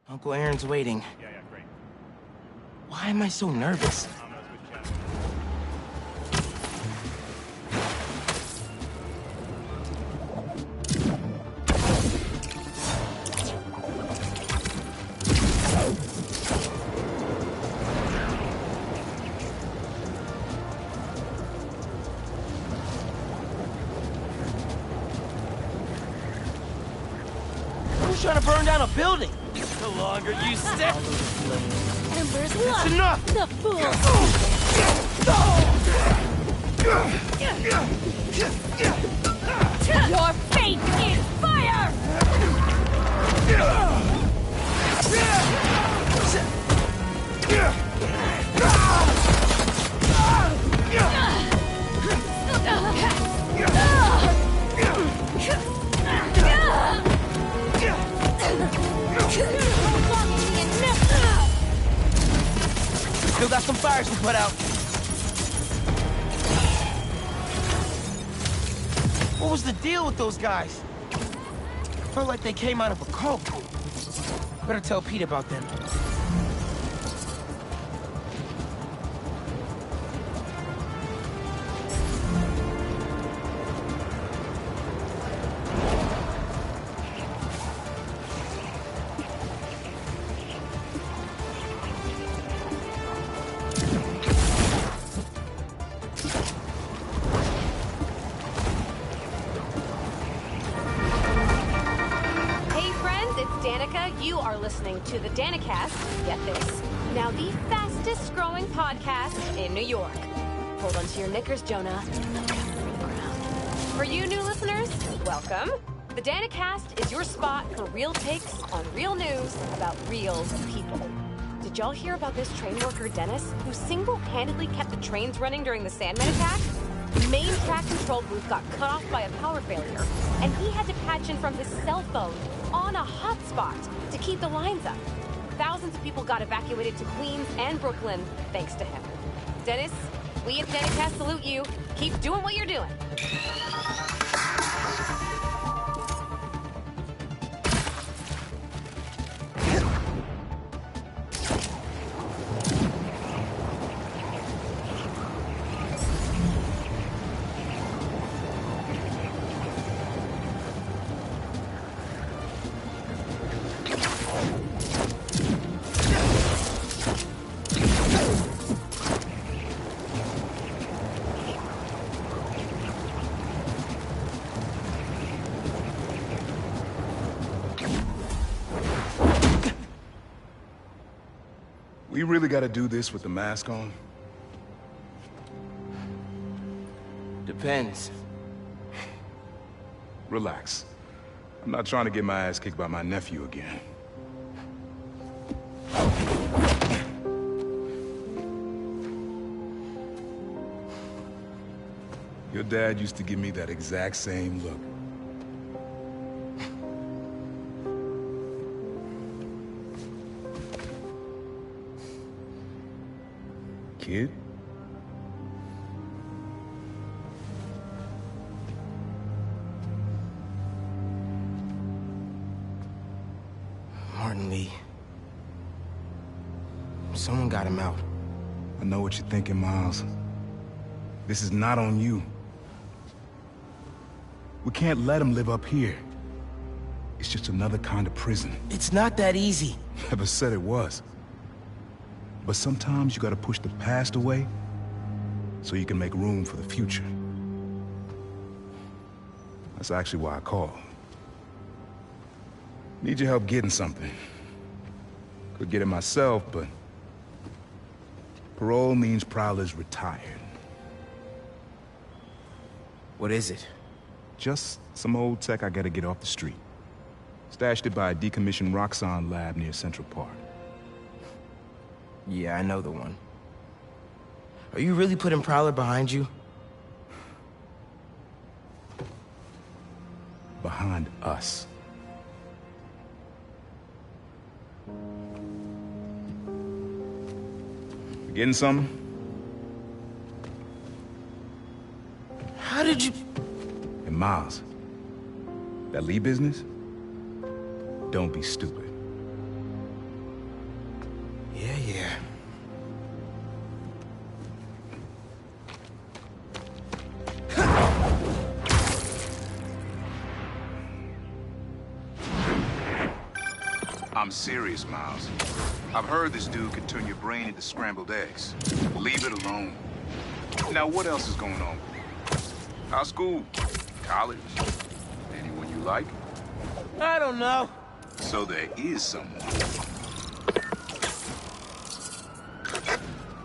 Uncle Aaron's waiting. Yeah, great. Why am I so nervous? Who's trying to burn down a building? The longer you stay... Ember's It's luck. enough! The fool. Your fate is fire! Still got some fires to put out. What was the deal with those guys? Felt like they came out of a cult. Better tell Pete about them. You are listening to the Danicast, get this, now the fastest growing podcast in New York. Hold on to your knickers, Jonah. For you new listeners, welcome. The Danicast is your spot for real takes on real news about real people. Did y'all hear about this train worker, Dennis, who single-handedly kept the trains running during the Sandman attack? The main track control booth got cut off by a power failure, and he had to patch in from his cell phone on a hotspot to keep the lines up. Thousands of people got evacuated to Queens and Brooklyn thanks to him. Dennis, we at Danicast salute you. Keep doing what you're doing. We really gotta do this with the mask on? Depends. Relax. I'm not trying to get my ass kicked by my nephew again. Your dad used to give me that exact same look. Kid? Martin Lee. Someone got him out. I know what you're thinking, Miles. This is not on you. We can't let him live up here. It's just another kind of prison. It's not that easy. Never said it was. But sometimes you gotta push the past away so you can make room for the future. That's actually why I called. Need your help getting something. Could get it myself, but parole means Prowler's retired. What is it? Just some old tech I gotta get off the street. Stashed it by a decommissioned Roxxon lab near Central Park. Yeah, I know the one. Are you really putting Prowler behind you? Behind us. You getting something? How did you... And Miles, that Lee business? Don't be stupid. I'm serious, Miles. I've heard this dude can turn your brain into scrambled eggs. Leave it alone. Now, what else is going on? How's school? College? Anyone you like? I don't know. So there is someone.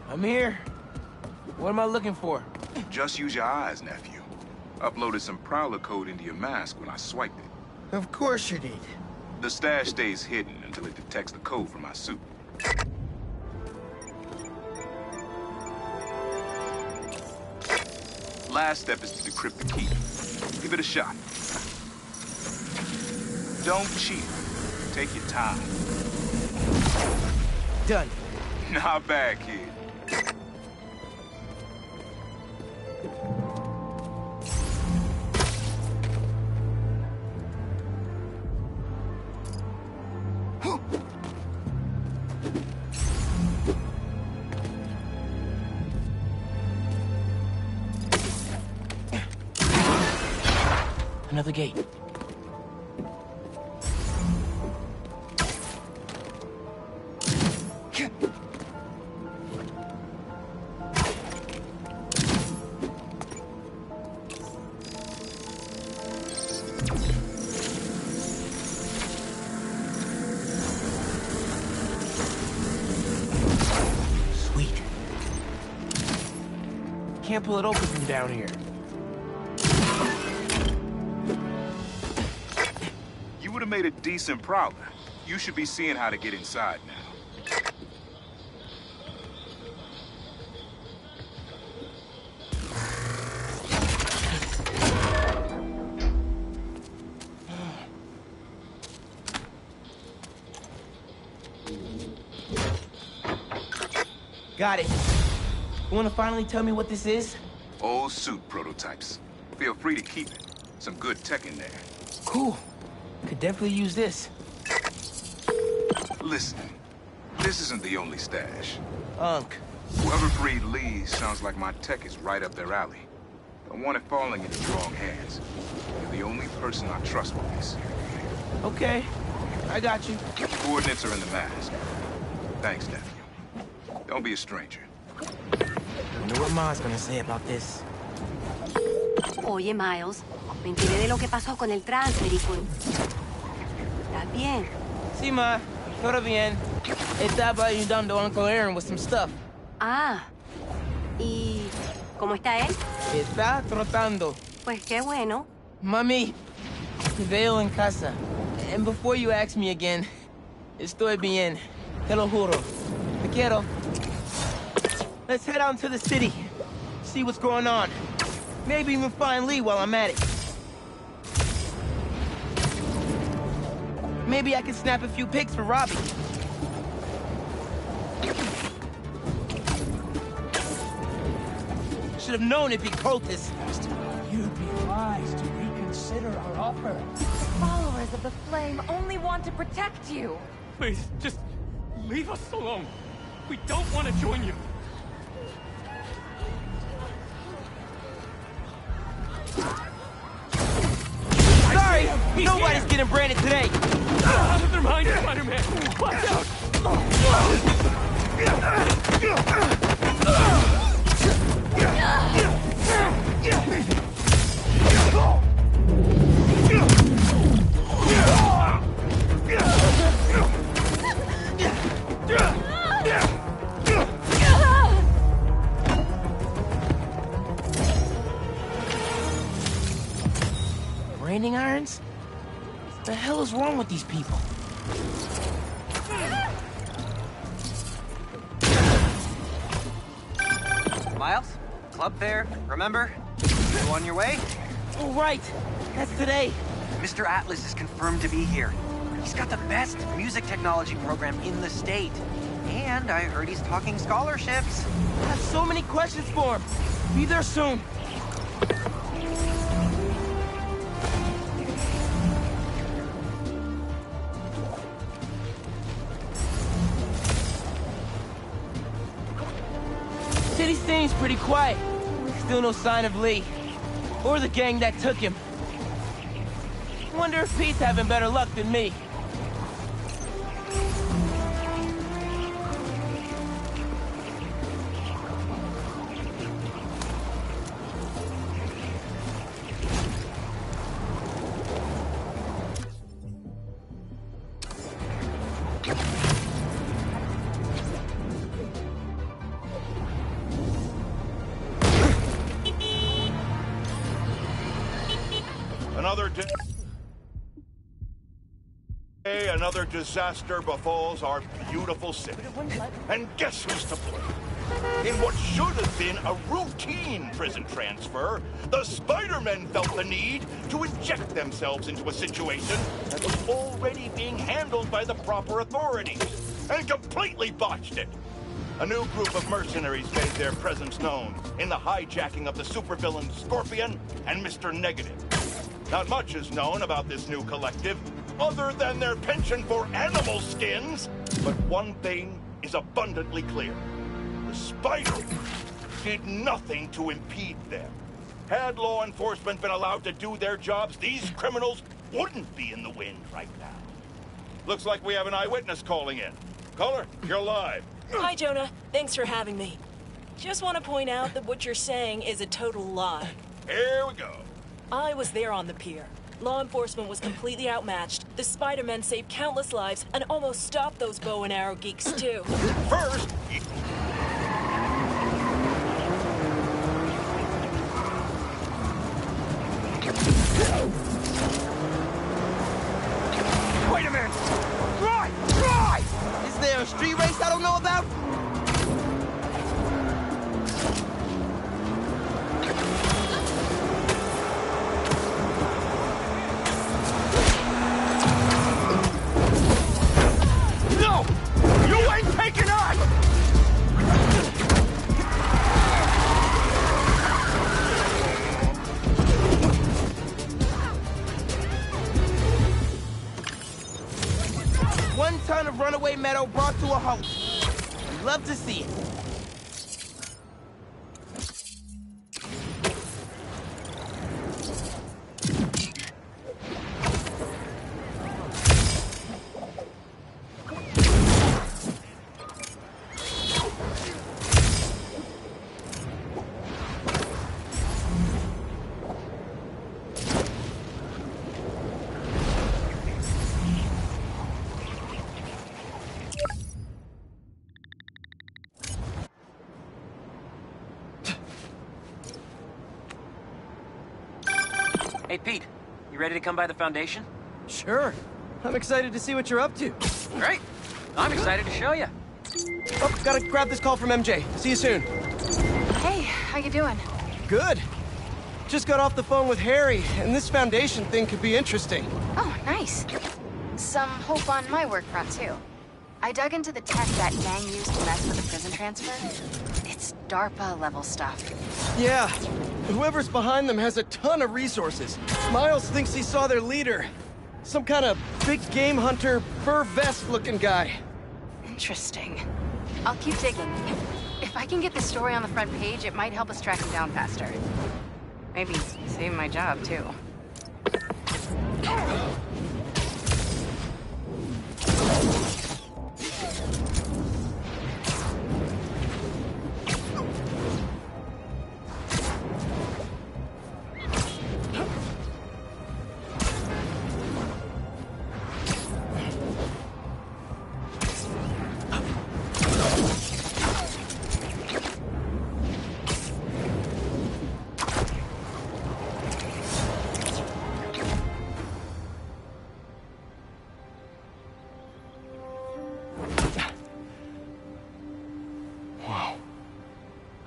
I'm here. What am I looking for? Just use your eyes, nephew. Uploaded some Prowler code into your mask when I swiped it. Of course you did. The stash stays hidden until it detects the code from my suit. Last step is to decrypt the key. Give it a shot. Don't cheat. Take your time. Done. Not bad, kid. Another gate. Sweet. Can't pull it open from down here. You would have made a decent Prowler. You should be seeing how to get inside now. Got it. You wanna finally tell me what this is? Old suit prototypes. Feel free to keep it. Some good tech in there. Cool. Could definitely use this. Listen, this isn't the only stash. Unk. Whoever freed Lee sounds like my tech is right up their alley. Don't want it falling into the wrong hands. You're the only person I trust with this. Okay. I got you. Coordinates are in the mask. Thanks, nephew. Don't be a stranger. I wonder what Ma's gonna say about this. Oye, Miles, me enteré de lo que pasó con el transfer y con... ¿Estás bien? Sí, Ma. Todo bien. Estaba ayudando a Uncle Aaron with some stuff. Ah. ¿Y cómo está él? Está trotando. Pues qué bueno. Mami, te veo en casa. And before you ask me again, estoy bien. Te lo juro. Te quiero. Let's head out into the city. See what's going on. Maybe even find Lee while I'm at it. Maybe I can snap a few pics for Robbie. Should have known it'd be cultists. You'd be wise to reconsider our offer. Followers of the Flame only want to protect you. Please, just leave us alone. We don't want to join you. Sorry, nobody's getting branded today. Out of their minds, Spider-Man! Watch out! Branding irons? What the hell is wrong with these people? Miles? Club fair, remember? You on your way? Oh, right. That's today. Mr. Atlas is confirmed to be here. He's got the best music technology program in the state. And I heard he's talking scholarships. I have so many questions for him. Be there soon. City seems pretty quiet. Still no sign of Lee. Or the gang that took him. Wonder if Pete's having better luck than me. Another disaster befalls our beautiful city. And guess who's to blame? In what should have been a routine prison transfer, the Spider-Men felt the need to inject themselves into a situation that was already being handled by the proper authorities, and completely botched it. A new group of mercenaries made their presence known in the hijacking of the supervillains Scorpion and Mr. Negative. Not much is known about this new collective, other than their penchant for animal skins. But one thing is abundantly clear. The Spider did nothing to impede them. Had law enforcement been allowed to do their jobs, these criminals wouldn't be in the wind right now. Looks like we have an eyewitness calling in. Caller, you're live. Hi, Jonah. Thanks for having me. Just want to point out that what you're saying is a total lie. Here we go. I was there on the pier. Law enforcement was completely outmatched. The Spider-Men saved countless lives and almost stopped those bow and arrow geeks, too. First, Wait a minute! Right! Right! Is there a street race I don't know about? no! You ain't taking us! One ton of runaway metal brought to a halt. Love to see it. Hey, Pete, you ready to come by the Foundation? Sure. I'm excited to see what you're up to. Great. I'm excited to show you. Oh, gotta grab this call from MJ. See you soon. Hey, how you doing? Good. Just got off the phone with Harry, and this Foundation thing could be interesting. Oh, nice. Some hope on my work front, too. I dug into the tech that gang used to mess with the prison transfer. It's DARPA-level stuff. Yeah. Whoever's behind them has a ton of resources. Miles thinks he saw their leader. Some kind of big game hunter, fur vest-looking guy. Interesting. I'll keep digging. If I can get the story on the front page, it might help us track him down faster. Maybe save my job, too.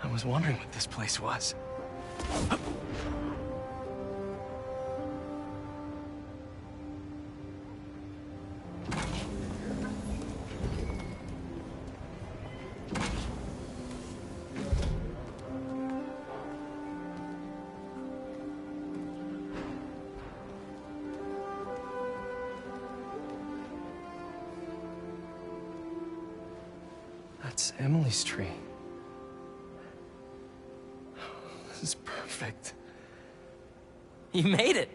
I was wondering what this place was. That's Emily's tree. This is perfect. You made it.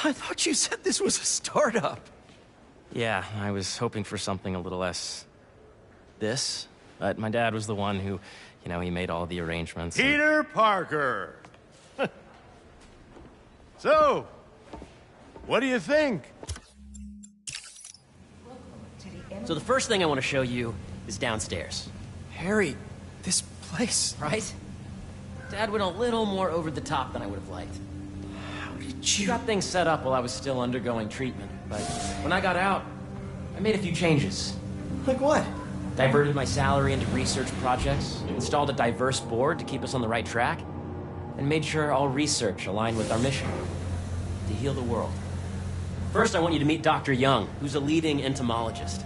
I thought you said this was a startup. Yeah, I was hoping for something a little less... this. But my dad was the one who, you know, he made all the arrangements. Peter Parker! So, what do you think? Welcome to So the first thing I want to show you is downstairs. Harry, this place... Right? Dad went a little more over the top than I would have liked. How did He you... got things set up while I was still undergoing treatment, but when I got out, I made a few changes. Like what? Diverted my salary into research projects, installed a diverse board to keep us on the right track, and made sure all research aligned with our mission, to heal the world. First, I want you to meet Dr. Young, who's a leading entomologist.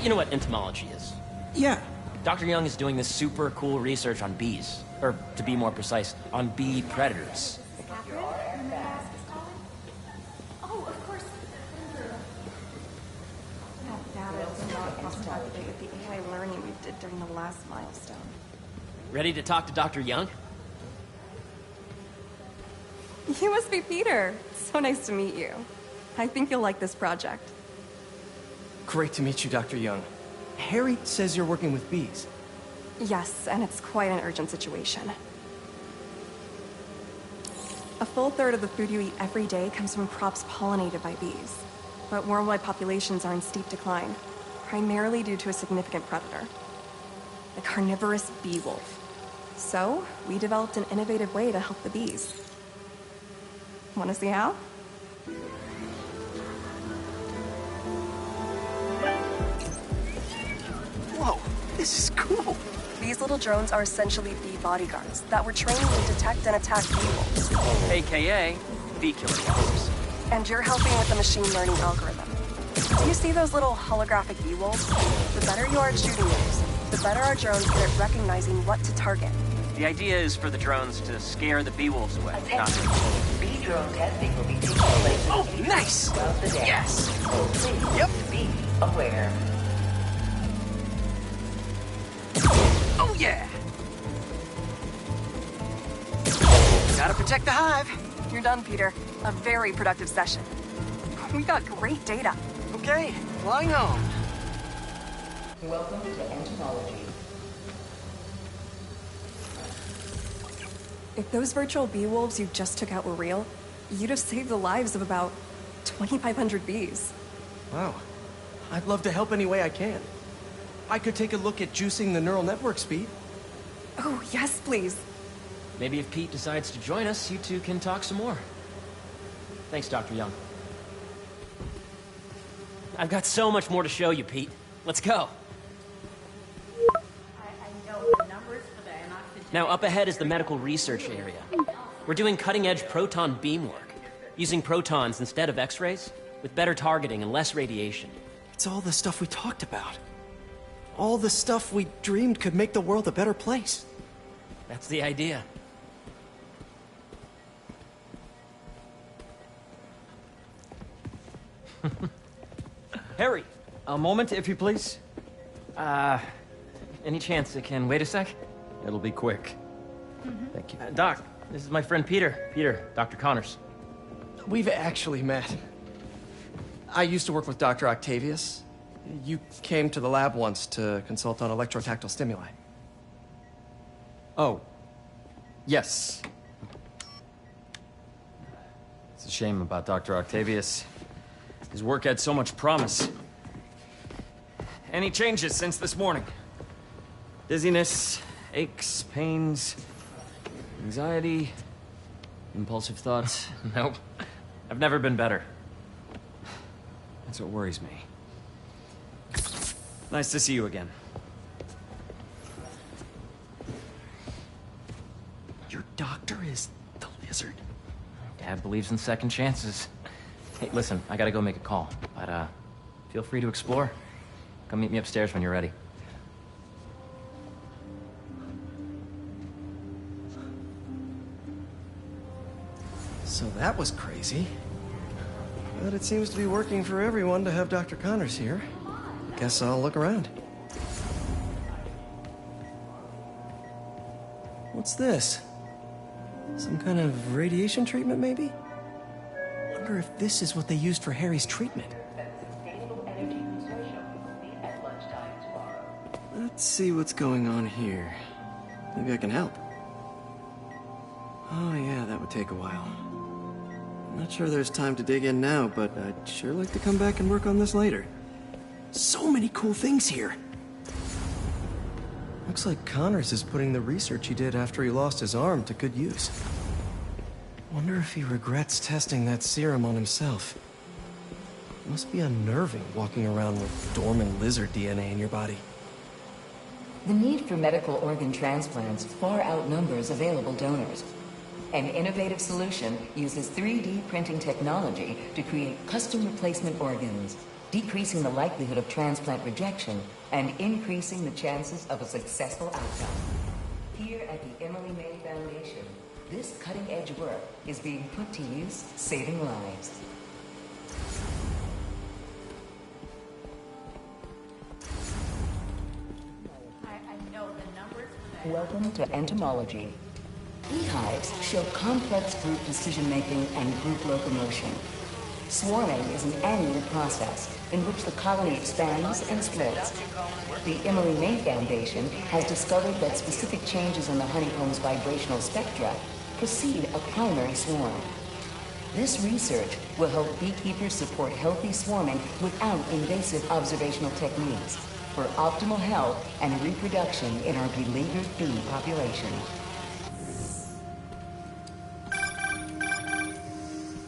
You know what entomology is? Yeah. Dr. Young is doing this super cool research on bees, or to be more precise, on bee predators. Oh, of course. Data is not compatible with the AI learning we did during the last milestone. Ready to talk to Dr. Young? You must be Peter. So nice to meet you. I think you'll like this project. Great to meet you, Dr. Young. Harry says you're working with bees. Yes, and it's quite an urgent situation. A full third of the food you eat every day comes from crops pollinated by bees. But worldwide populations are in steep decline, primarily due to a significant predator, the carnivorous bee wolf. So, we developed an innovative way to help the bees. Want to see how? Whoa, this is cool. These little drones are essentially bee bodyguards that were trained to detect and attack bee wolves. AKA, bee killer wolves. And you're helping with the machine learning algorithm. Do you see those little holographic bee wolves? The better you are at shooting those, the better our drones get at recognizing what to target. The idea is for the drones to scare the bee wolves away, not Bee drone testing will be taking place. Oh, nice! Yes! So please Yep. be aware. Oh, yeah! Gotta protect the hive. You're done, Peter. A very productive session. We got great data. Okay, flying home. Welcome to entomology. If those virtual bee wolves you just took out were real, you'd have saved the lives of about 2,500 bees. Wow. I'd love to help any way I can. I could take a look at juicing the neural network speed. Oh, yes, please. Maybe if Pete decides to join us, you two can talk some more. Thanks, Dr. Young. I've got so much more to show you, Pete. Let's go. Now, up ahead is the medical research area. We're doing cutting-edge proton beam work, using protons instead of X-rays, with better targeting and less radiation. It's all the stuff we talked about. All the stuff we dreamed could make the world a better place. That's the idea. Harry, a moment, if you please. Any chance it can wait a sec? It'll be quick. Thank you. Doc, this is my friend Peter. Peter, Dr. Connors. We've actually met. I used to work with Dr. Octavius. You came to the lab once to consult on electrotactile stimuli. Oh. Yes. It's a shame about Dr. Octavius. His work had so much promise. Any changes since this morning? Dizziness, aches, pains, anxiety, impulsive thoughts? Nope. I've never been better. That's what worries me. Nice to see you again. Your doctor is the lizard. Dad believes in second chances. Hey, listen, I gotta go make a call, but feel free to explore. Come meet me upstairs when you're ready. So that was crazy. But it seems to be working for everyone to have Dr. Connors here. Guess I'll look around. What's this? Some kind of radiation treatment, maybe? Wonder if this is what they used for Harry's treatment. Let's see what's going on here. Maybe I can help. Oh yeah, that would take a while. Not sure there's time to dig in now, but I'd sure like to come back and work on this later. So many cool things here. Looks like Connors is putting the research he did after he lost his arm to good use. Wonder if he regrets testing that serum on himself. Must be unnerving walking around with dormant lizard DNA in your body. The need for medical organ transplants far outnumbers available donors. An innovative solution uses 3D printing technology to create custom replacement organs, decreasing the likelihood of transplant rejection and increasing the chances of a successful outcome. Here at the Emily May Foundation, this cutting-edge work is being put to use, saving lives. Welcome to entomology. Beehives show complex group decision-making and group locomotion. Swarming is an annual process in which the colony expands and splits. The Emily May Foundation has discovered that specific changes in the honeycomb's vibrational spectra precede a primary swarm. This research will help beekeepers support healthy swarming without invasive observational techniques for optimal health and reproduction in our beleaguered bee population.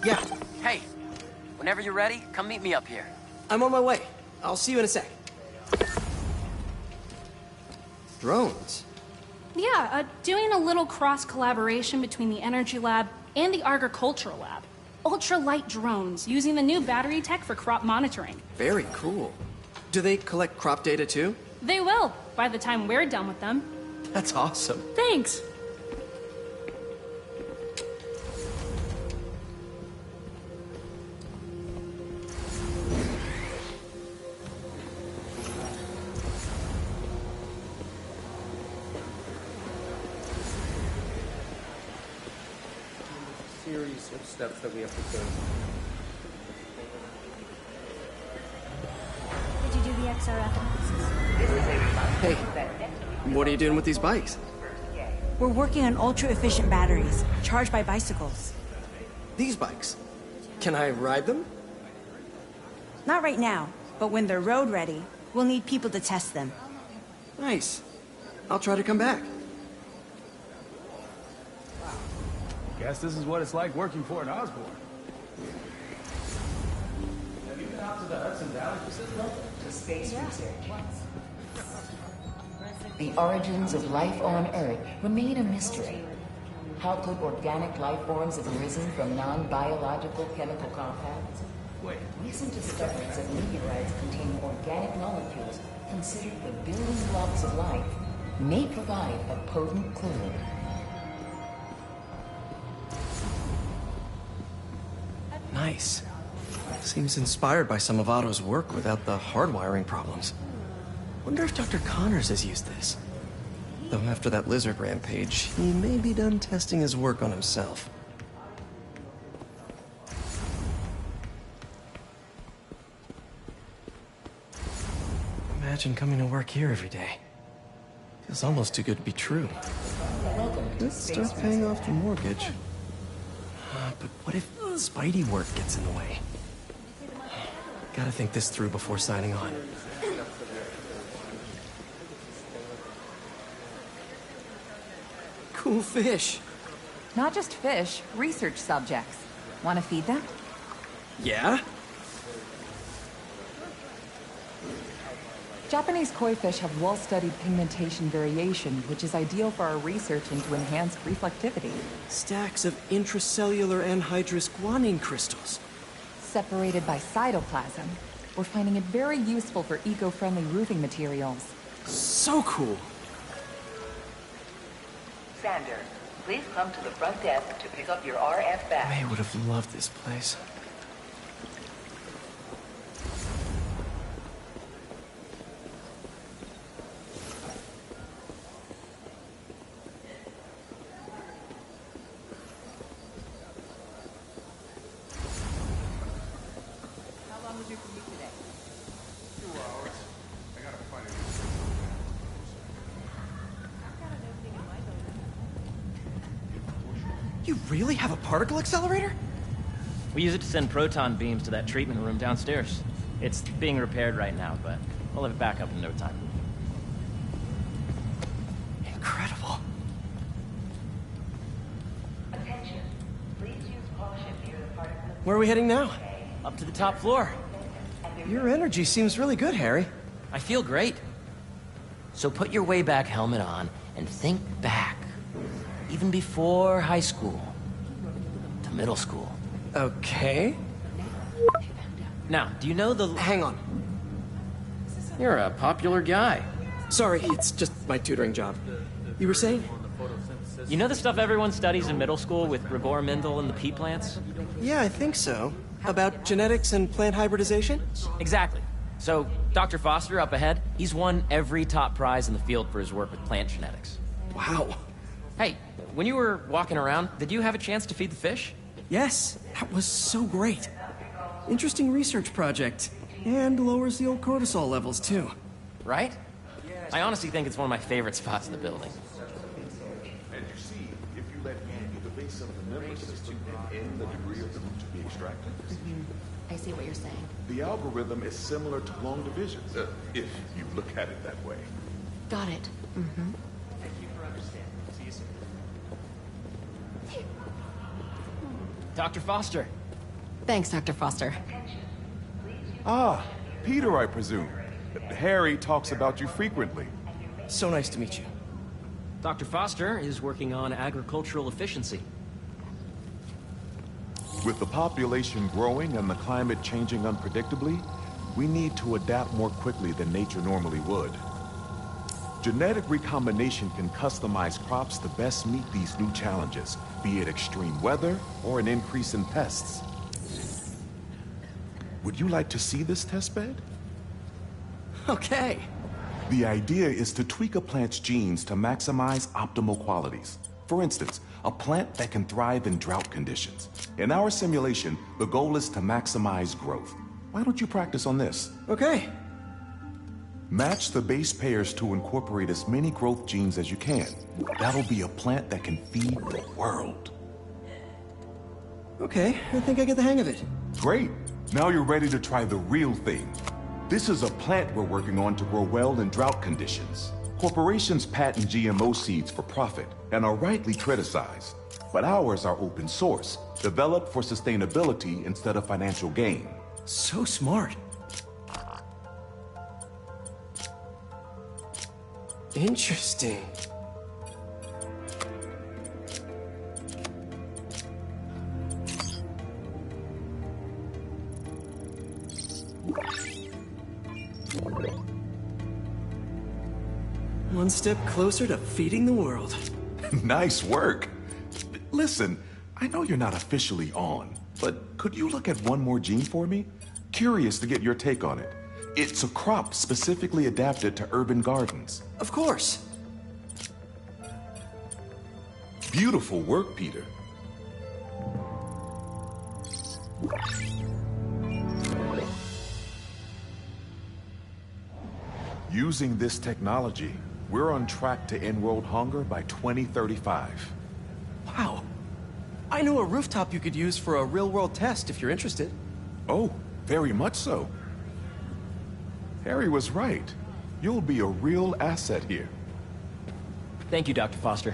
Yeah. Hey, whenever you're ready, come meet me up here. I'm on my way. I'll see you in a sec. Drones? Yeah, doing a little cross-collaboration between the Energy Lab and the Agricultural Lab. Ultralight drones, using the new battery tech for crop monitoring. Very cool. Do they collect crop data too? They will, by the time we're done with them. That's awesome. Thanks. Series of steps that we have to take. Did you do the XRF analysis? Hey, what are you doing with these bikes? We're working on ultra-efficient batteries, charged by bicycles. These bikes? Can I ride them? Not right now, but when they're road ready, we'll need people to test them. Nice. I'll try to come back. Guess this is what it's like working for an Osborn. Have you been out to the Hudson Valley facility? To space research. The origins of life on Earth remain a mystery. How could organic life forms have arisen from non-biological chemical compounds? Recent discoveries of meteorites containing organic molecules considered the building blocks of life may provide a potent clue. Nice. Seems inspired by some of Otto's work without the hardwiring problems. Wonder if Dr. Connors has used this. Though after that lizard rampage, he may be done testing his work on himself. Imagine coming to work here every day. Feels almost too good to be true. Let's start paying off the mortgage. But what if Spidey work gets in the way? Gotta think this through before signing on. Cool fish. Not just fish, research subjects. Want to feed them? Yeah? Japanese koi fish have well-studied pigmentation variation, which is ideal for our research into enhanced reflectivity. Stacks of intracellular anhydrous guanine crystals. Separated by cytoplasm, we're finding it very useful for eco-friendly roofing materials. So cool! Sander, please come to the front desk to pick up your RF badge. May would have loved this place. How long was your commute today? 2 hours. I gotta find it. You really have a particle accelerator? We use it to send proton beams to that treatment room downstairs. It's being repaired right now, but we'll have it back up in no time. Incredible. Where are we heading now? Up to the top floor. Your energy seems really good, Harry. I feel great. So put your way back helmet on and think back. Even before high school. To middle school. Okay. Now, do you know the... Hang on. You're a popular guy. Sorry, it's just my tutoring job. You were saying? You know the stuff everyone studies in middle school with Gregor Mendel and the pea plants? Yeah, I think so. About genetics and plant hybridization? Exactly. So, Dr. Foster up ahead, he's won every top prize in the field for his work with plant genetics. Wow. Hey, when you were walking around, did you have a chance to feed the fish? Yes, that was so great. Interesting research project. And lowers the old cortisol levels, too. Right? I honestly think it's one of my favorite spots in the building. And you see, if you let Andy debate some of the member system and end the degree of the root to be extracted. I see what you're saying. The algorithm is similar to long division, if you look at it that way. Got it. Mm-hmm. Thank you for understanding. See you soon. Dr. Foster. Thanks, Dr. Foster. Ah, Peter, I presume. Harry talks about you frequently. So nice to meet you. Dr. Foster is working on agricultural efficiency. With the population growing and the climate changing unpredictably, we need to adapt more quickly than nature normally would. Genetic recombination can customize crops to best meet these new challenges, be it extreme weather or an increase in pests. Would you like to see this testbed? Okay. The idea is to tweak a plant's genes to maximize optimal qualities. For instance, a plant that can thrive in drought conditions. In our simulation, the goal is to maximize growth. Why don't you practice on this? Okay. Match the base pairs to incorporate as many growth genes as you can. That'll be a plant that can feed the world. Okay, I think I get the hang of it. Great. Now you're ready to try the real thing. This is a plant we're working on to grow well in drought conditions. Corporations patent GMO seeds for profit and are rightly criticized. But ours are open source, developed for sustainability instead of financial gain. So smart. Interesting. One step closer to feeding the world. Nice work. Listen, I know you're not officially on, but could you look at one more gene for me? Curious to get your take on it. It's a crop specifically adapted to urban gardens. Of course. Beautiful work, Peter. Using this technology, we're on track to end world hunger by 2035. Wow. I know a rooftop you could use for a real-world test if you're interested. Oh, very much so. Harry was right. You'll be a real asset here. Thank you, Dr. Foster.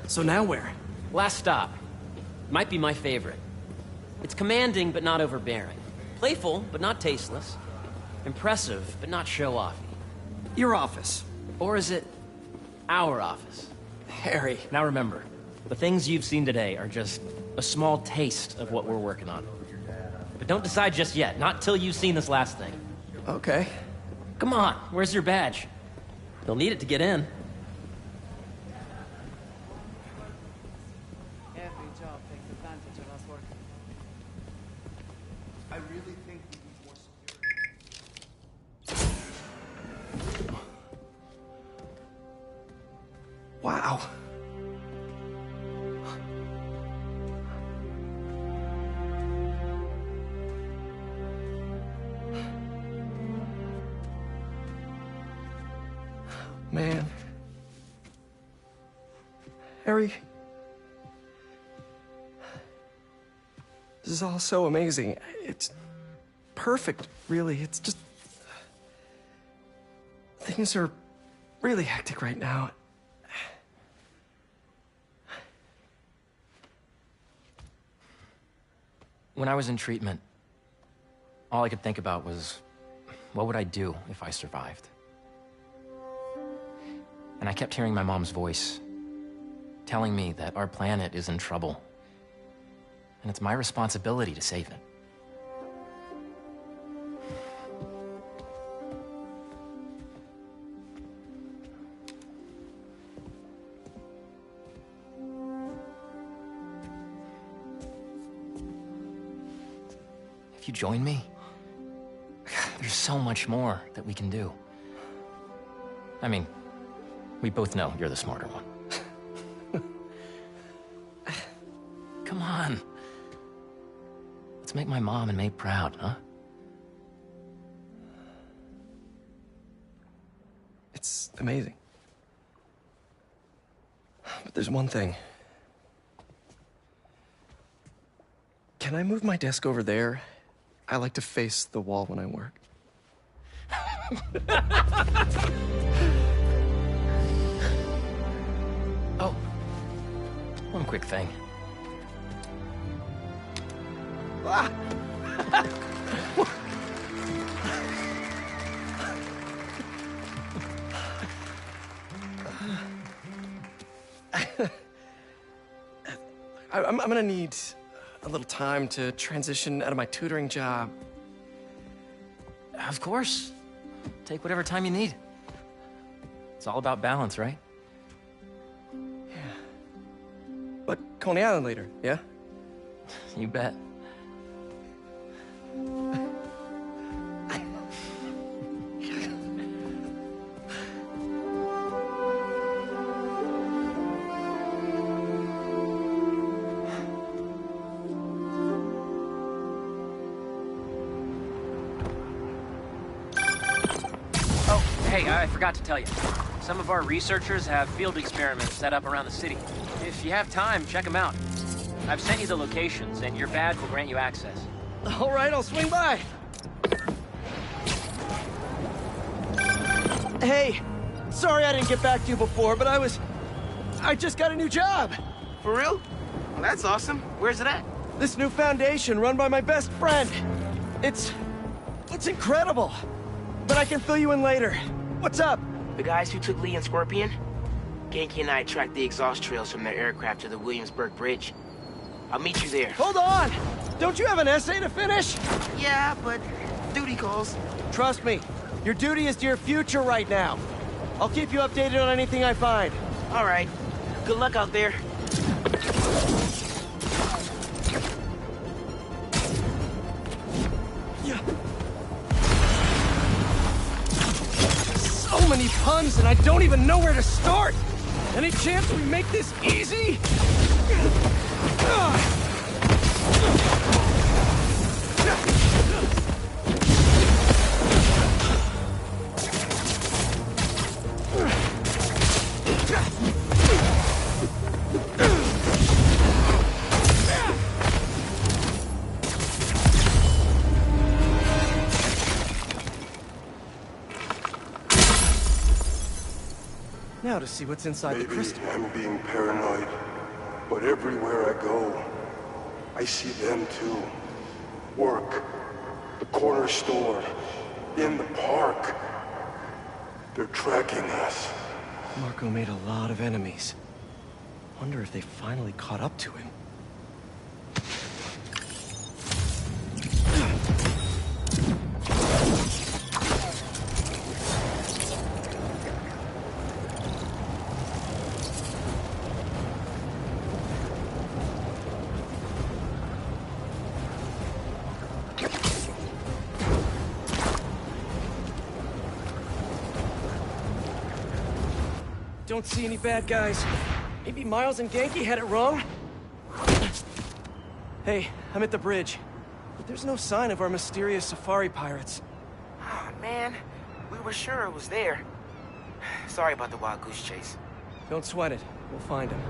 So now where? Last stop. Might be my favorite. It's commanding, but not overbearing. Playful, but not tasteless. Impressive, but not show-offy. Your office. Or is it our office? Harry. Now remember, the things you've seen today are just a small taste of what we're working on. But don't decide just yet, not till you've seen this last thing. Okay. Come on, where's your badge? You'll need it to get in. Every job takes advantage of us working. I really think we need more security. Wow. Man. Harry. This is all so amazing. It's perfect, really. It's just... things are really hectic right now. When I was in treatment, all I could think about was, what would I do if I survived? And I kept hearing my mom's voice, telling me that our planet is in trouble, and it's my responsibility to save it. If you join me, there's so much more that we can do. I mean, we both know you're the smarter one. Come on. Let's make my mom and May proud, huh? It's amazing. But there's one thing. Can I move my desk over there? I like to face the wall when I work. Oh, one quick thing. Ah. I'm gonna need a little time to transition out of my tutoring job. Of course. Take whatever time you need. It's all about balance, right? Yeah. But Coney Island later, yeah? You bet. Hey, I forgot to tell you. Some of our researchers have field experiments set up around the city. If you have time, check them out. I've sent you the locations, and your badge will grant you access. All right, I'll swing by. Hey, sorry I didn't get back to you before, but I just got a new job. For real? Well, that's awesome. Where's it at? This new foundation run by my best friend. It's incredible. But I can fill you in later. What's up? The guys who took Lee and Scorpion? Genki and I tracked the exhaust trails from their aircraft to the Williamsburg Bridge. I'll meet you there. Hold on! Don't you have an essay to finish? Yeah, but duty calls. Trust me, your duty is to your future right now. I'll keep you updated on anything I find. All right. Good luck out there. Yeah. So many puns, and I don't even know where to start. Any chance we make this easy? Now to see what's inside the crystal. Maybe I'm being paranoid, but everywhere I go, I see them too. Work, the corner store, in the park. They're tracking us. Marco made a lot of enemies. Wonder if they finally caught up to him. Don't see any bad guys. Maybe Miles and Genki had it wrong? Hey, I'm at the bridge. But there's no sign of our mysterious safari pirates. Oh, man. We were sure it was there. Sorry about the wild goose chase. Don't sweat it. We'll find him.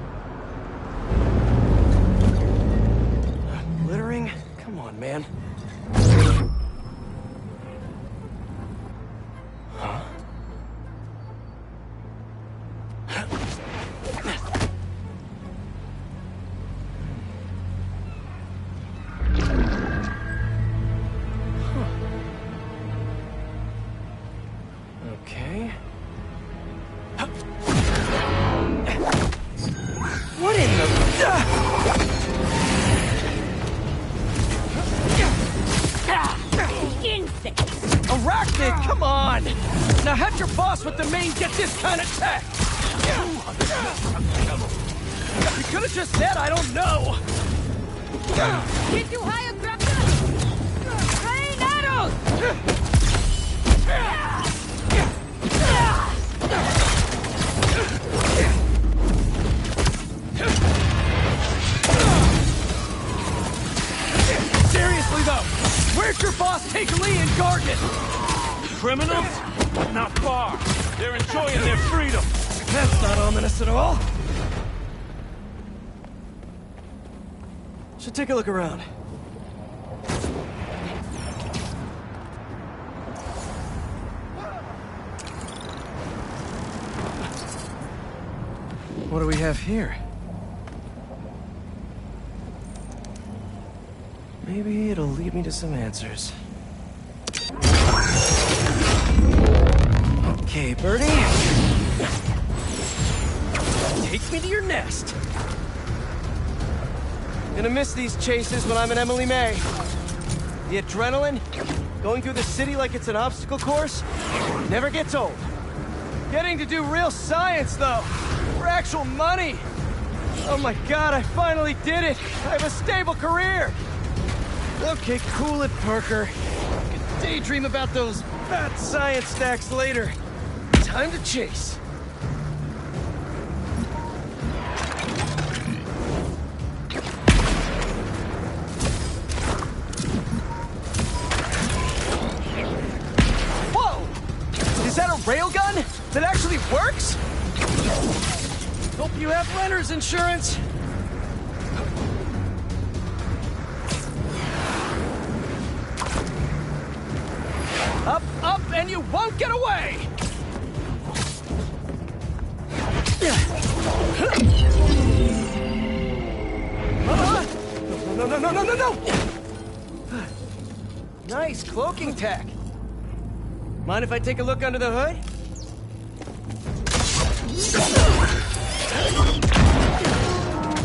Littering? Come on, man. Okay. What in the... Arachnid, come on! Now have your boss with the main get this kind of tech! You could have just said I don't know! Get you higher, Grappa! Rain arrows! Seriously though, where'd your boss take Lee and Gargan? Criminals? Not far. They're enjoying their freedom. That's not ominous at all. Should take a look around. What do we have here? Maybe it'll lead me to some answers. Okay, Birdie. Take me to your nest. Gonna miss these chases when I'm in Emily May. The adrenaline, going through the city like it's an obstacle course, never gets old. Getting to do real science, though, for actual money. Oh my God, I finally did it. I have a stable career. Okay, cool it, Parker. I can daydream about those fat science stacks later. Time to chase. Whoa! Is that a railgun that actually works? Hope you have renter's insurance. Up, up, and you won't get away! No! Nice cloaking tech. Mind if I take a look under the hood?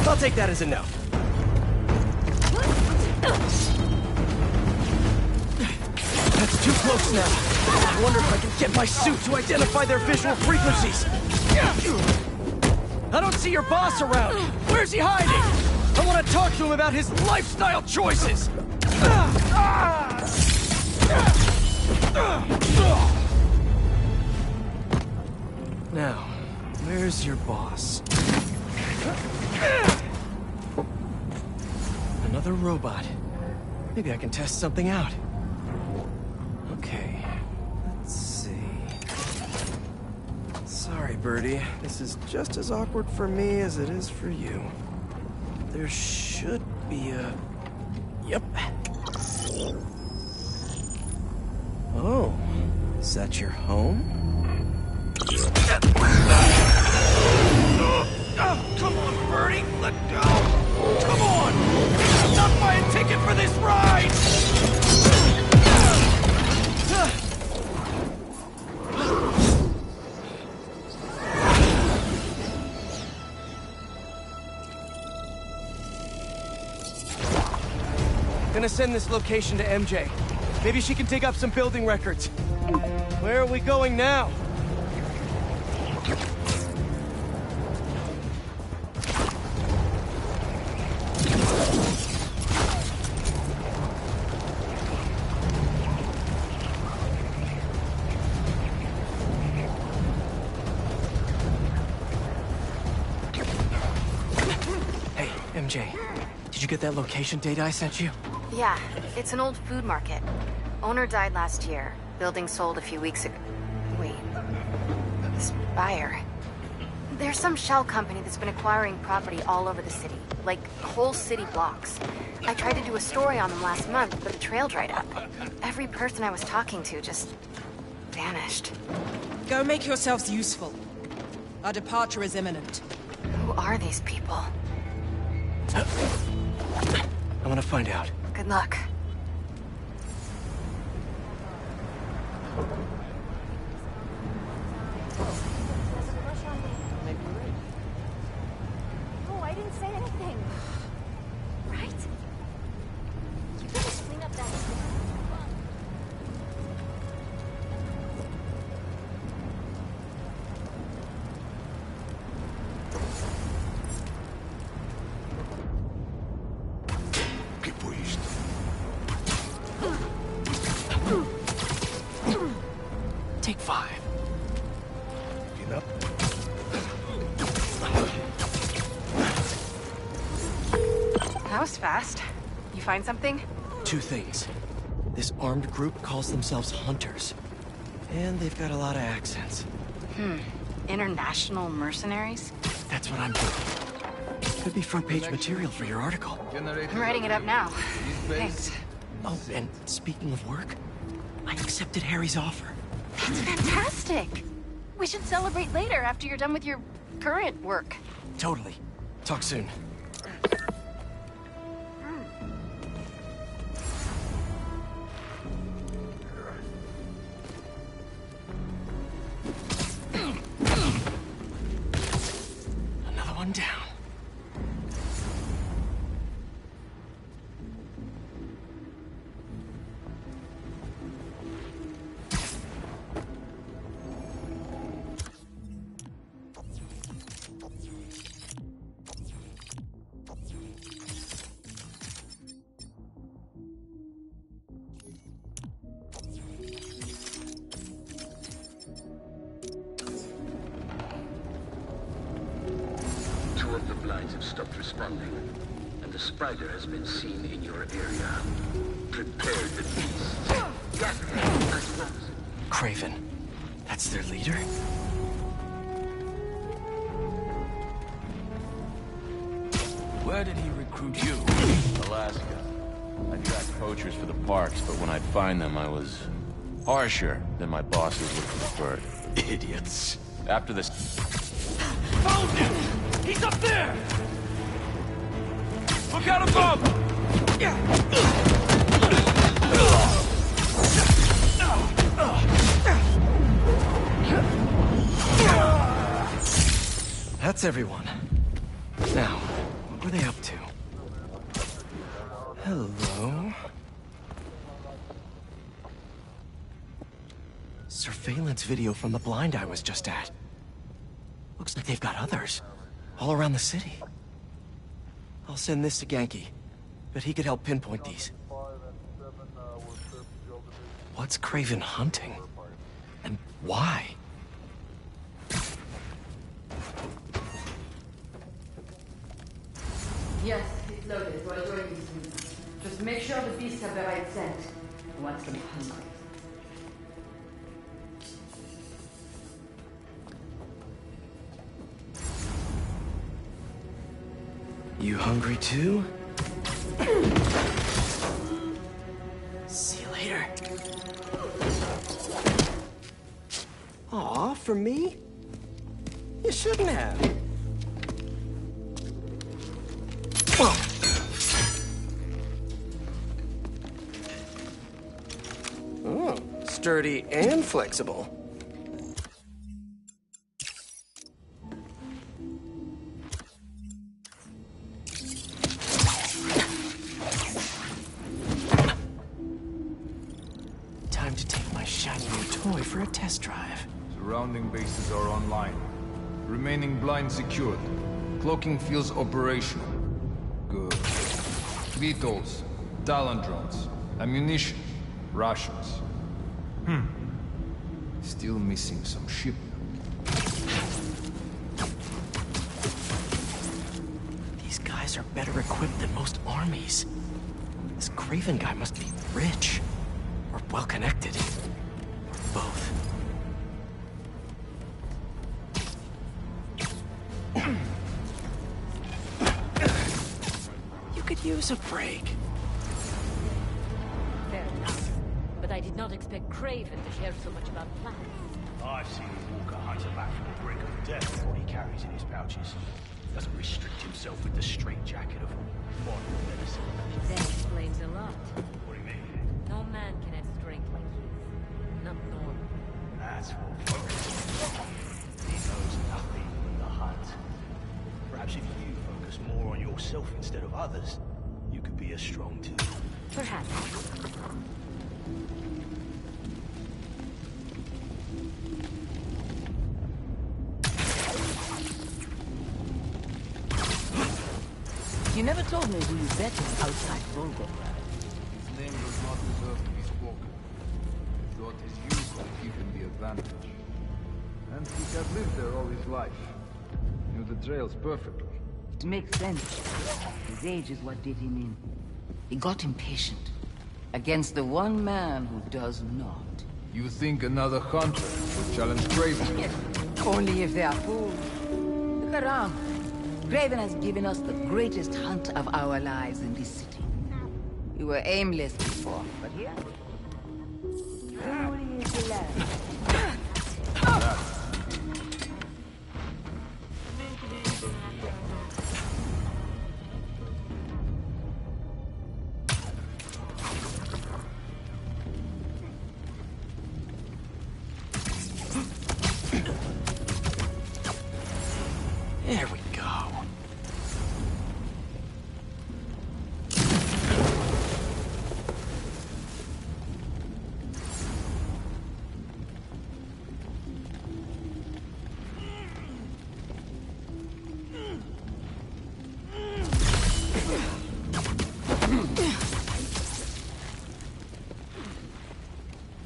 I'll take that as a no. That's too close now. I wonder if I can get my suit to identify their visual frequencies. I don't see your boss around. Where's he hiding? I want to talk to him about his lifestyle choices. Now, where's your boss? Another robot. Maybe I can test something out. Okay, let's see. Sorry, Birdie. This is just as awkward for me as it is for you. There should be a... Yep. Oh, is that your home? Oh, come on, Birdie! Let go! Come on! Not buy a ticket for this ride! Gonna send this location to MJ. Maybe she can dig up some building records. Where are we going now? Hey, MJ. Did you get that location data I sent you? Yeah, it's an old food market. Owner died last year. Building sold a few weeks ago. Wait. Spire. There's some shell company that's been acquiring property all over the city. Like, whole city blocks. I tried to do a story on them last month, but the trail dried up. Every person I was talking to just... vanished. Go make yourselves useful. Our departure is imminent. Who are these people? I'm gonna find out. Good luck. Take 5. Get up. That was fast. You find something? 2 things. This armed group calls themselves Hunters. And they've got a lot of accents. International mercenaries? That's what I'm thinking. Could be front-page material for your article. I'm writing it up now. Thanks. Oh, and speaking of work, I accepted Harry's offer. That's fantastic! We should celebrate later after you're done with your current work. Totally. Talk soon. Another one down. Have stopped responding, and the spider has been seen in your area. Prepare the beast. Gather them as well. Kraven. That's their leader? Where did he recruit you? Alaska. I tracked poachers for the parks, but when I'd find them, I was harsher than my bosses would prefer. Idiots. After this... Found him! He's up there! Look out above! That's everyone. Now, what were they up to? Hello? Surveillance video from the blind I was just at. Looks like they've got others. All around the city. I'll send this to Genki. Bet he could help pinpoint these. What's Kraven hunting? And why? Yes, it's loaded. We'll join you soon. Just make sure the beasts have the right scent. I want them hungry. You hungry too? See you later. Aw, for me? You shouldn't have. Oh, sturdy and flexible. Time to take my shiny new toy for a test drive. Surrounding bases are online. Remaining blind secured. Cloaking fields operational. Good. Vetols, Talon drones, ammunition, rations. Still missing some shipment. These guys are better equipped than most armies. This Kraven guy must be rich. Or well-connected. Or both. You could use a break. Fair enough. But I did not expect Kraven to share so much about plans. I've seen Walker hunt a bat from the brink of death with what he carries in his pouches. Doesn't restrict himself with the straitjacket of modern medicine. That explains a lot. What do you mean? No man can have strength like his. Not normal. That's what focus. He knows nothing but the hunt. Perhaps if you focus more on yourself instead of others, you could be as strong too. Perhaps. You never told me who you bet was outside Volgograd. His name does not deserve to be spoken. Thought his use would keep him the advantage. And he had lived there all his life. Knew the trails perfectly. It makes sense. His age is what did him in. He got impatient. Against the one man who does not. You think another hunter would challenge Craven? Only if they are fools. Look around. Craven has given us the greatest hunt of our lives in this city. We were aimless before, but here... Nobody is alive. There we go.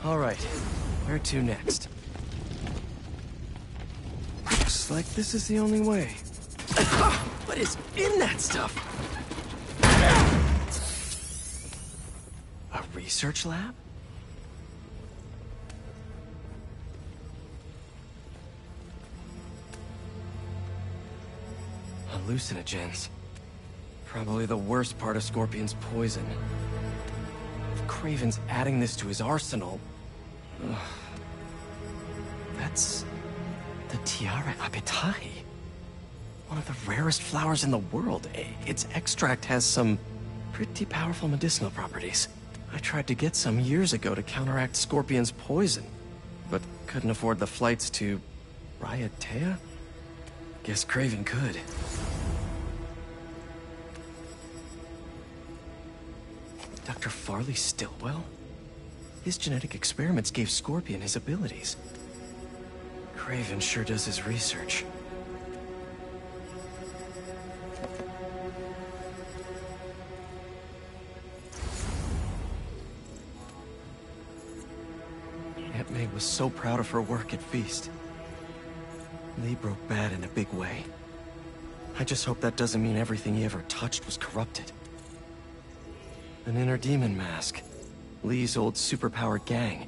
All right, where to next? Looks like this is the only way. What is in that stuff? A research lab? Hallucinogens. Probably the worst part of Scorpion's poison. If Craven's adding this to his arsenal... Ugh. That's... the Tiara Apitai. One of the rarest flowers in the world. Its extract has some pretty powerful medicinal properties. I tried to get some years ago to counteract Scorpion's poison, but couldn't afford the flights to Raiatea? Guess Craven could. Dr. Farley Stillwell? His genetic experiments gave Scorpion his abilities. Craven sure does his research. Aunt May was so proud of her work at Feast. Lee broke bad in a big way. I just hope that doesn't mean everything he ever touched was corrupted. An inner demon mask. Lee's old superpowered gang.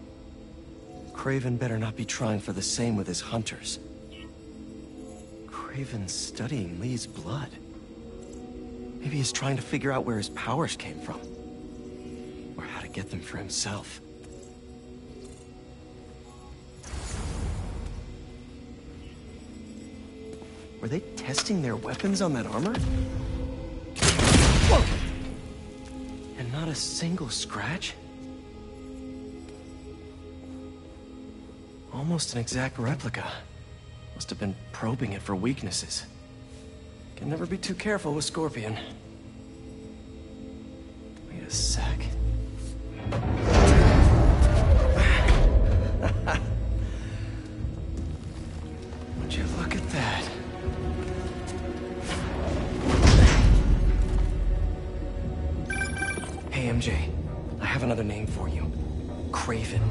Craven better not be trying for the same with his hunters. Craven's studying Lee's blood. Maybe he's trying to figure out where his powers came from. Or how to get them for himself. Were they testing their weapons on that armor? Whoa! And not a single scratch? Almost an exact replica. Must have been probing it for weaknesses. Can never be too careful with Scorpion. Wait a sec. Would you look at that? Hey, MJ. I have another name for you. Craven.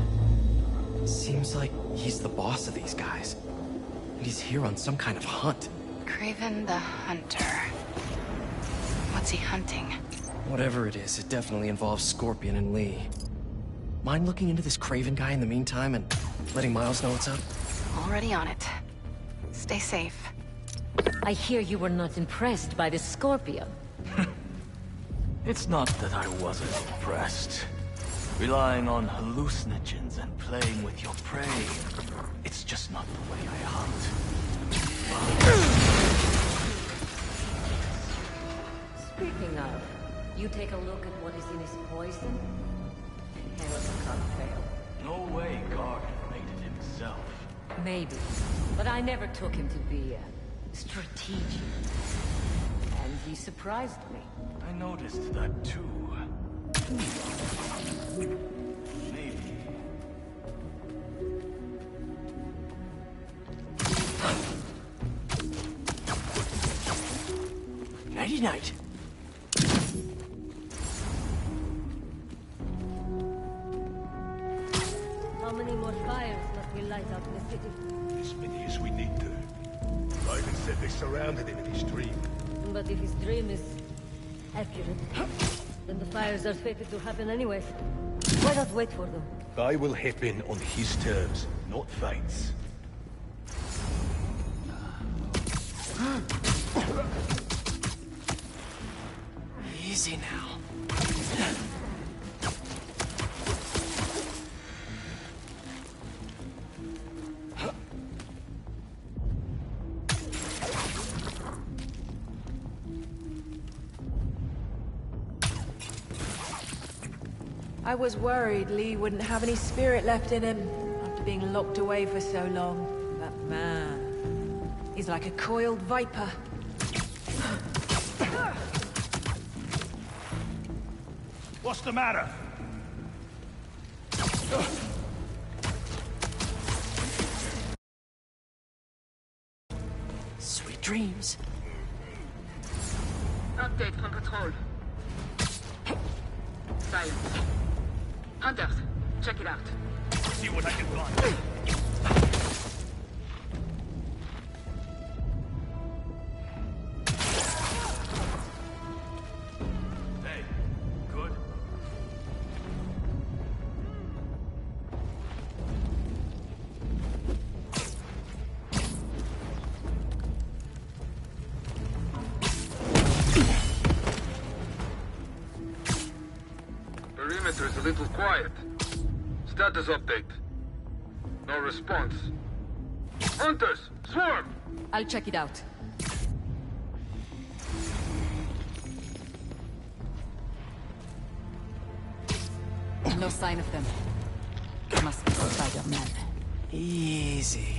Seems like he's the boss of these guys. And he's here on some kind of hunt. Craven the Hunter. What's he hunting? Whatever it is, it definitely involves Scorpion and Lee. Mind looking into this Craven guy in the meantime and letting Miles know what's up? Already on it. Stay safe. I hear you were not impressed by the Scorpion. It's not that I wasn't impressed. Relying on hallucinogens and playing with your prey. It's just not the way I hunt. Speaking of, you take a look at what is in his poison? Hell of a cocktail. No way Gardner made it himself. Maybe, but I never took him to be strategic. And he surprised me. I noticed that too. Maybe. Nighty-night. How many more fires must we light up in the city? As many as we need to. Ivan said they surrounded him in his dream. But if his dream is accurate, then the fires are fated to happen anyways. Why not wait for them? I will happen on his terms, not fate's. Easy now. I was worried Lee wouldn't have any spirit left in him after being locked away for so long. But man, he's like a coiled viper. What's the matter? Sweet dreams. Update from patrol. Silence. Hunters, check it out. See what I can find. Hey, good. Perimeter is a little quiet. Status update. No response. Hunters, swarm! I'll check it out. No sign of them. Must be Spider-Man. Easy.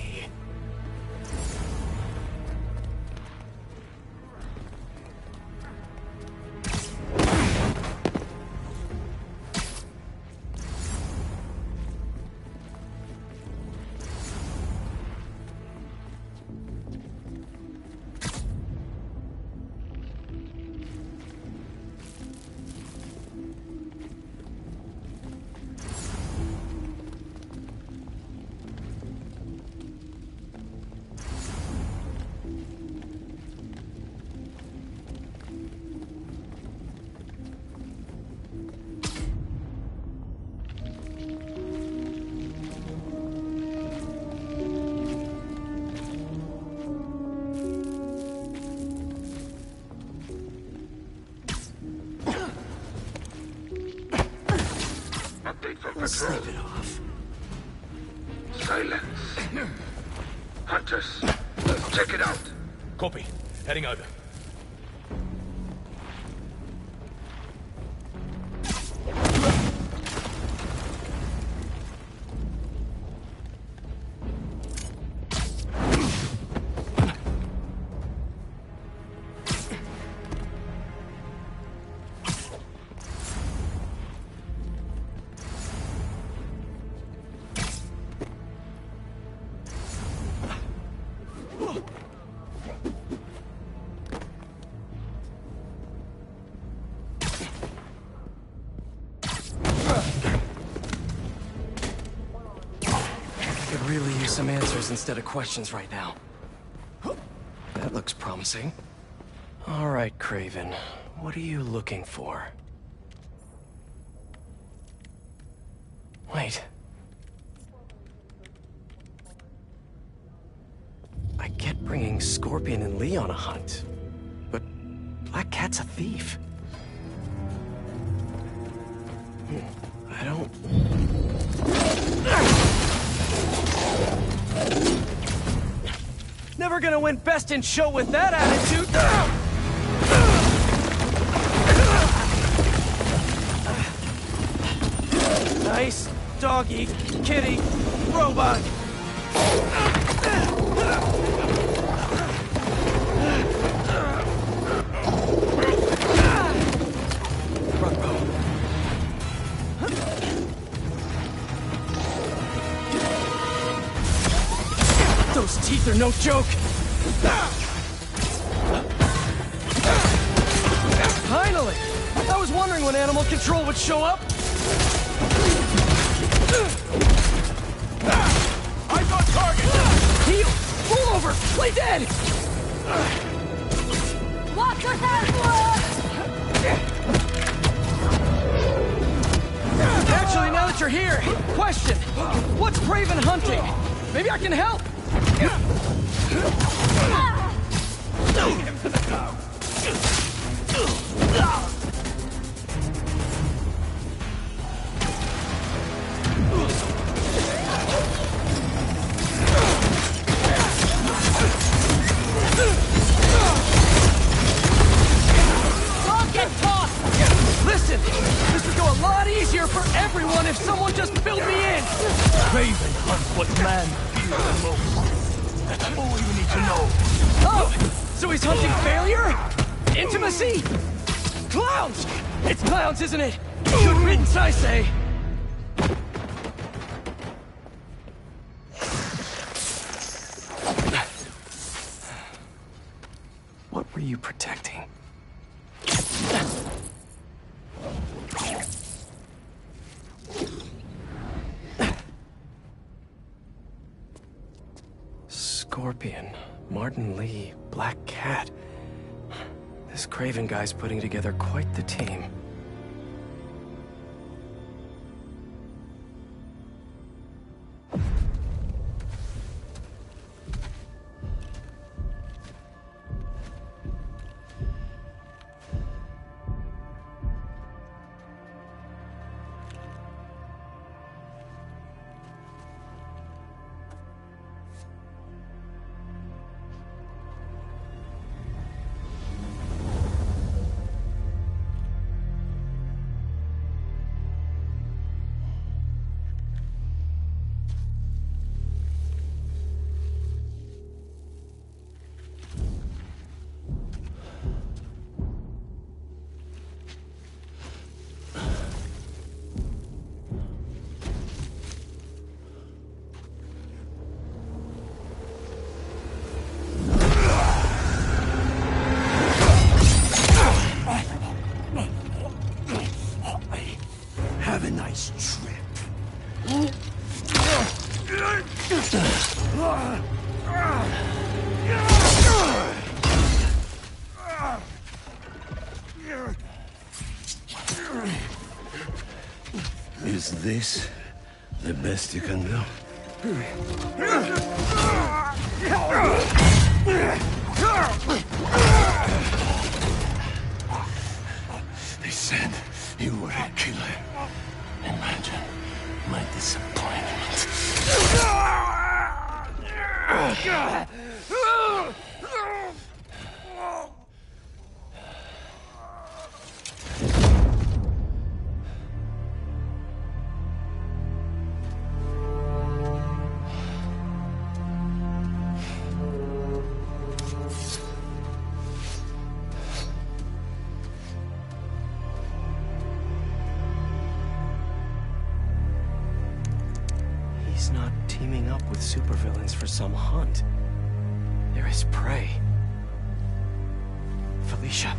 Update from Let's patrol. sleep it off. Silence. Hunters, check it out. Copy. Heading over. Could really use some answers instead of questions right now. That looks promising. All right, Craven. What are you looking for? Wait. I get bringing Scorpion and Lee on a hunt, but Black Cat's a thief. I don't... Never gonna win best in show with that attitude! Nice doggy, kitty, robot! Those teeth are no joke! Finally! I was wondering when Animal Control would show up! dead! Watch your head! Actually, now that you're here, question. What's Craven hunting? Maybe I can help! Don't get tossed! Listen, this would go a lot easier for everyone if someone just filled me in! Craven hunts what man fears the most. That's all you need to know. Oh, so he's hunting failure? Intimacy? Clowns! It's clowns, isn't it? Good riddance, I say. What were you protecting? Scorpion, Martin Lee, Black Cat. This Craven guy's putting together quite the team. Have a nice trip. Is this the best you can do? They said you were a killer. Imagine my disappointment. He's not teaming up with supervillains for some hunt. They're his prey. Felicia.